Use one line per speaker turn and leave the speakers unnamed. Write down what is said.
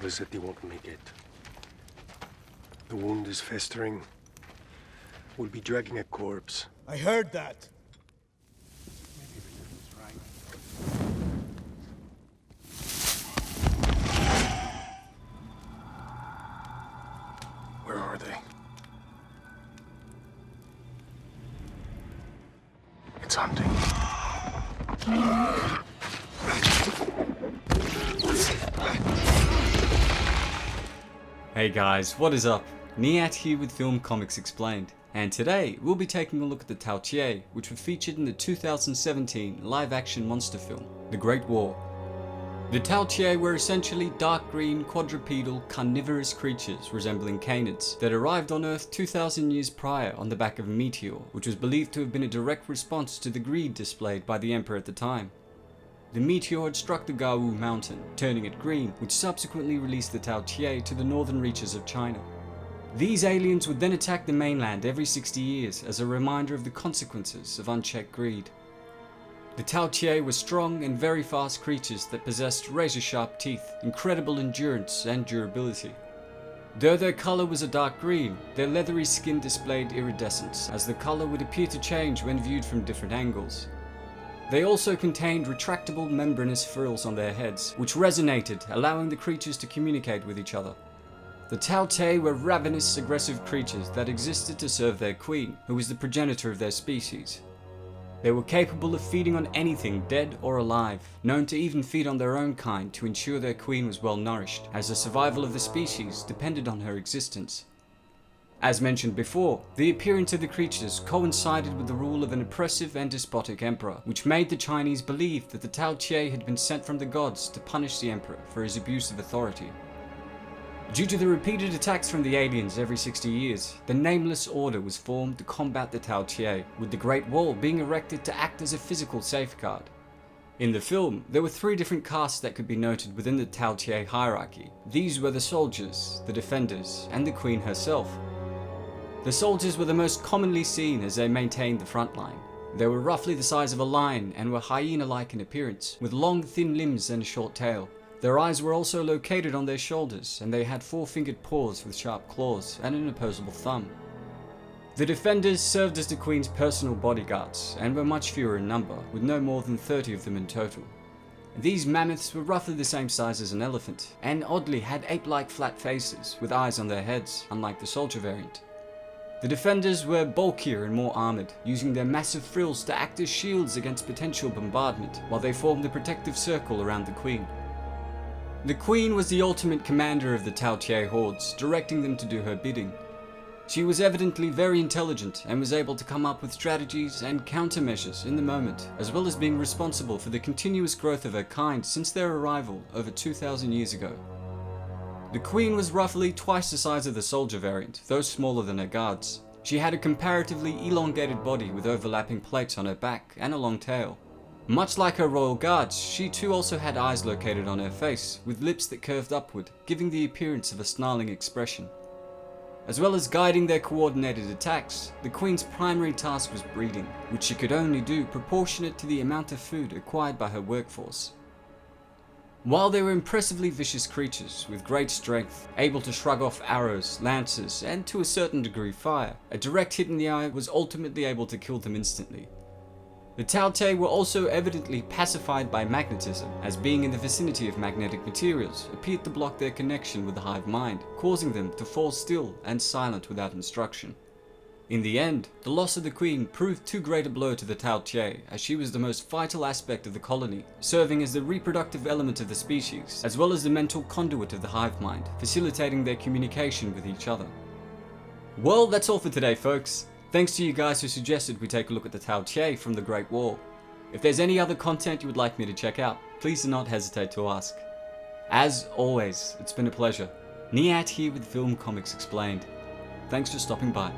Lizette, he won't make it. The wound is festering. We'll be dragging a corpse.
I heard that.
Where are they? It's hunting.
Hey guys, what is up? Niyat here with Film Comics Explained, and today we'll be taking a look at the TAO TEI, which were featured in the 2017 live-action monster film, The Great War. The TAO TEI were essentially dark green, quadrupedal, carnivorous creatures resembling canids that arrived on Earth 2,000 years prior on the back of a meteor, which was believed to have been a direct response to the greed displayed by the Emperor at the time. The meteor had struck the Gao mountain, turning it green, which subsequently released the TAO TEI to the northern reaches of China. These aliens would then attack the mainland every 60 years as a reminder of the consequences of unchecked greed. The TAO TEI were strong and very fast creatures that possessed razor-sharp teeth, incredible endurance and durability. Though their colour was a dark green, their leathery skin displayed iridescence, as the colour would appear to change when viewed from different angles. They also contained retractable membranous frills on their heads, which resonated, allowing the creatures to communicate with each other. The TAO TEI were ravenous, aggressive creatures that existed to serve their queen, who was the progenitor of their species. They were capable of feeding on anything, dead or alive, known to even feed on their own kind to ensure their queen was well nourished, as the survival of the species depended on her existence. As mentioned before, the appearance of the creatures coincided with the rule of an oppressive and despotic emperor, which made the Chinese believe that the TAO TEI had been sent from the gods to punish the emperor for his abuse of authority. Due to the repeated attacks from the aliens every 60 years, the Nameless Order was formed to combat the TAO TEI, with the Great Wall being erected to act as a physical safeguard. In the film, there were three different castes that could be noted within the TAO TEI hierarchy. These were the soldiers, the defenders, and the queen herself. The soldiers were the most commonly seen as they maintained the front line. They were roughly the size of a lion and were hyena-like in appearance, with long thin limbs and a short tail. Their eyes were also located on their shoulders, and they had four-fingered paws with sharp claws and an opposable thumb. The defenders served as the queen's personal bodyguards and were much fewer in number, with no more than 30 of them in total. These mammoths were roughly the same size as an elephant, and oddly had ape-like flat faces with eyes on their heads, unlike the soldier variant. The defenders were bulkier and more armoured, using their massive frills to act as shields against potential bombardment, while they formed a protective circle around the queen. The queen was the ultimate commander of the TAO TEI hordes, directing them to do her bidding. She was evidently very intelligent and was able to come up with strategies and countermeasures in the moment, as well as being responsible for the continuous growth of her kind since their arrival over 2,000 years ago. The queen was roughly twice the size of the soldier variant, though smaller than her guards. She had a comparatively elongated body with overlapping plates on her back and a long tail. Much like her royal guards, she too also had eyes located on her face, with lips that curved upward, giving the appearance of a snarling expression. As well as guiding their coordinated attacks, the queen's primary task was breeding, which she could only do proportionate to the amount of food acquired by her workforce. While they were impressively vicious creatures with great strength, able to shrug off arrows, lances, and to a certain degree fire, a direct hit in the eye was ultimately able to kill them instantly. The TAO TEI were also evidently pacified by magnetism, as being in the vicinity of magnetic materials appeared to block their connection with the hive mind, causing them to fall still and silent without instruction. In the end, the loss of the queen proved too great a blow to the TAO TEI, as she was the most vital aspect of the colony, serving as the reproductive element of the species, as well as the mental conduit of the hive mind, facilitating their communication with each other. Well, that's all for today, folks. Thanks to you guys who suggested we take a look at the TAO TEI from the Great Wall. If there's any other content you would like me to check out, please do not hesitate to ask. As always, it's been a pleasure. Niyat here with Film Comics Explained. Thanks for stopping by.